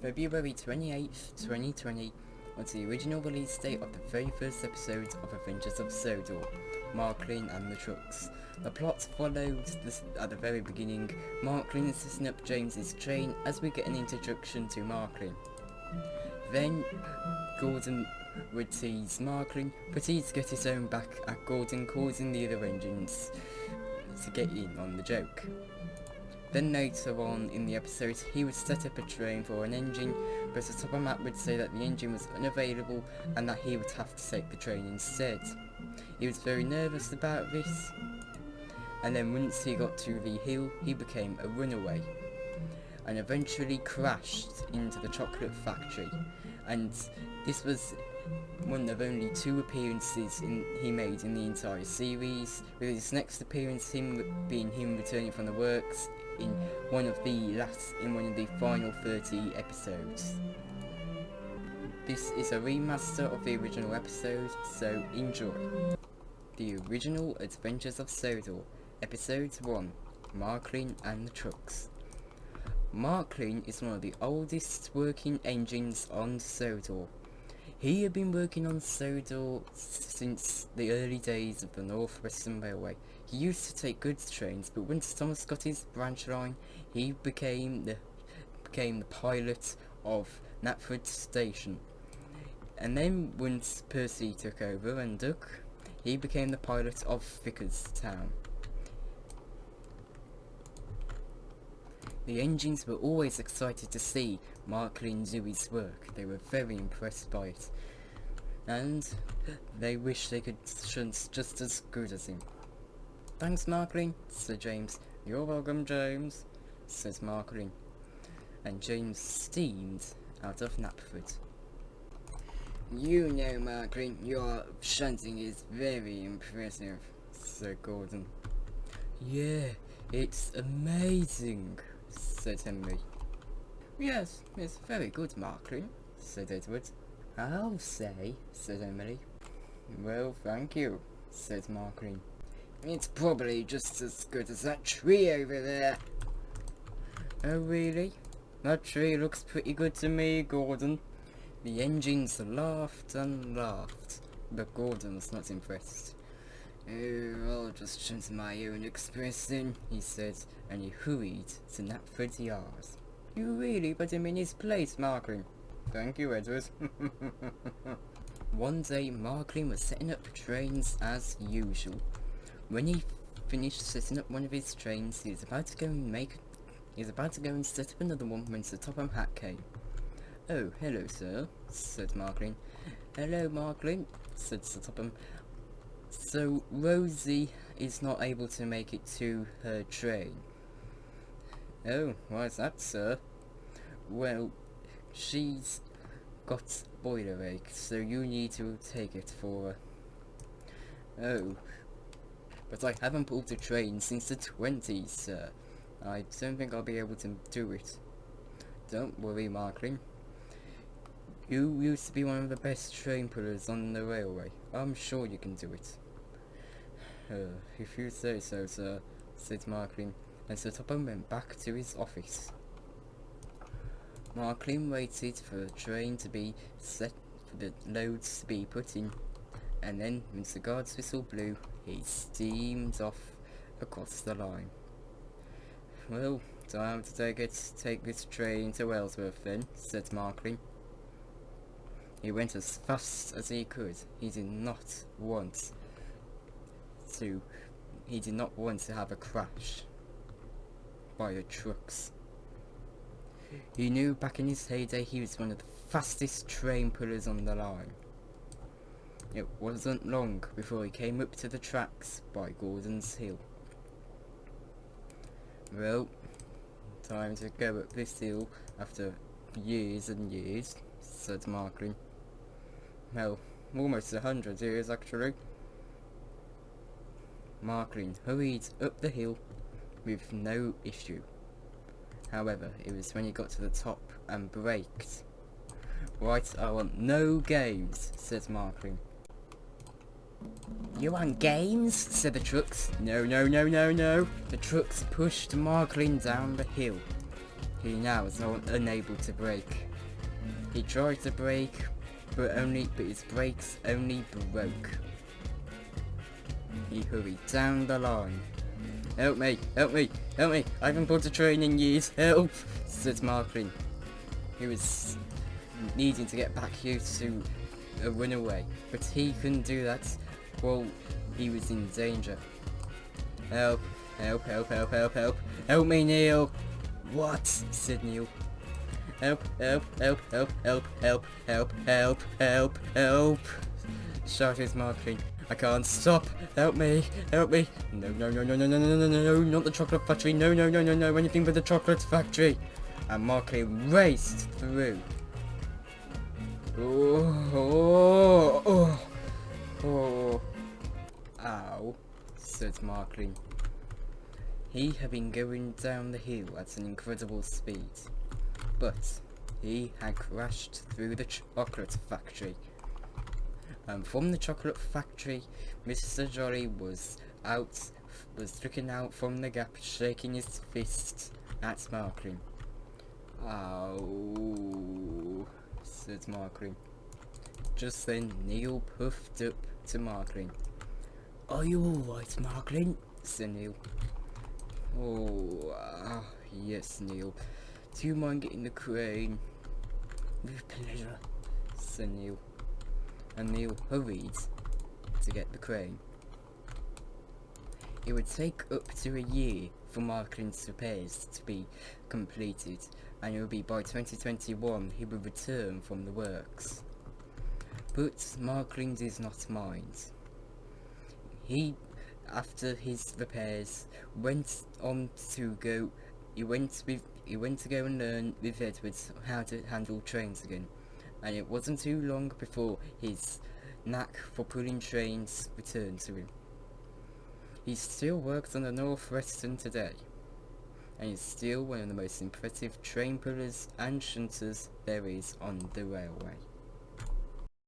February 28th, 2020 was the original release date of the very first episode of Adventures of Sodor, Marklin and the Trucks. The plot followed this at the very beginning. Marklin is setting up James's train as we get an introduction to Marklin. Then Gordon would tease Marklin, but he'd get his own back at Gordon, causing the other engines to get in on the joke. Then later on in the episode, he would set up a train for an engine, but the top of Matt would say that the engine was unavailable and that he would have to take the train instead. He was very nervous about this, and then once he got to the hill, he became a runaway and eventually crashed into the chocolate factory. And this was one of only 2 appearances he made in the entire series, with his next appearance being him returning from the works in one of the final 30 episodes. This is a remaster of the original episode, so enjoy. The original Adventures of Sodor, Episode 1, Marklin and the Trucks. Marklin is one of the oldest working engines on Sodor. He had been working on Sodor since the early days of the North Western Railway. He used to take goods trains, but once Thomas got his branch line, he became the pilot of Knapford Station. And then once Percy took over and Duck, he became the pilot of Vickerstown. The engines were always excited to see Marklin do his work. They were very impressed by it, and they wished they could shunt just as good as him. "Thanks, Marklin," said James. "You're welcome, James," says Marklin, and James steamed out of Knapford. "You know, Marklin, your shunting is very impressive," said Gordon. "Yeah, it's amazing," said Henry. "Yes, it's very good, Marklin," said Edward. "I'll say," said Emily. "Well, thank you," said Marklin. "It's probably just as good as that tree over there." "Oh, really? That tree looks pretty good to me, Gordon." The engines laughed and laughed, but Gordon was not impressed. "Oh, I'll just shunt my own express then," he said, and he hurried to Knapford Yard. "You really put him in his place, Marklin." "Thank you, Edward." One day, Marklin was setting up trains as usual. When he finished setting up one of his trains, he was about to go and set up another one when Sir Topham Hatt came. "Oh, hello, sir," said Marklin. "Hello, Marklin," said Sir Topham. "So Rosie is not able to make it to her train." "Oh, why's that, sir?" "Well, she's got boiler ache, so you need to take it for her." "Oh, but I haven't pulled a train since the 20s, sir. I don't think I'll be able to do it." "Don't worry, Marklin. You used to be one of the best train pullers on the railway. I'm sure you can do it." If you say so, sir," said Marklin, and Sir Topham went back to his office. Marklin waited for the train to be set, for the loads to be put in, and then, once the guard's whistle blew, he steamed off across the line. "Well, time to take this train to Ellsworth then," said Marklin. He went as fast as he could. He did not want to have a crash by the trucks. He knew back in his heyday he was one of the fastest train pullers on the line. It wasn't long before he came up to the tracks by Gordon's Hill. "Well, time to go up this hill after years and years," said Marklin. "Well, almost 100 years actually." Marklin hurried up the hill with no issue. However, it was when he got to the top and braked. "Right, I want no games," said Marklin. "You want games?" said the trucks. No. The trucks pushed Marklin down the hill. He now was unable to brake. He tried to brake, but his brakes only broke. He hurried down the line. "Help me, help me, help me, I haven't pulled a train in years, help," said Marklin. He was needing to get back here to a runaway, but he couldn't do that while he was in danger. "Help, help, help, help, help, help, help me, Neil." "What?" said Neil. "Help, help, help, help, help, help, help, help, help, help," shouted Marklin. "I can't stop. Help me, help me. No, no, no, no, no, no, no, no, no, no, not the chocolate factory. No, no, no, no, no, anything but the chocolate factory." And Marklin raced through. Oh, oh, oh. "Ow," said Marklin. He had been going down the hill at an incredible speed, but he had crashed through the chocolate factory. And from the chocolate factory, Mr. Jolly was looking out from the gap, shaking his fist at Marklin. "Ow," said Marklin. Just then Neil puffed up to Marklin. "Are you alright, Marklin?" said Neil. "Oh, yes, Neil. Do you mind getting the crane?" "With pleasure," said Neil. And Neil hurried to get the crane. It would take up to a year for Marklin's repairs to be completed, and it would be by 2021 he would return from the works. But Marklin did not mind. He, after his repairs, went to go and learn with Edward how to handle trains again, and it wasn't too long before his knack for pulling trains returned to him. He still works on the Northwestern today, and is still one of the most impressive train pullers and shunters there is on the railway.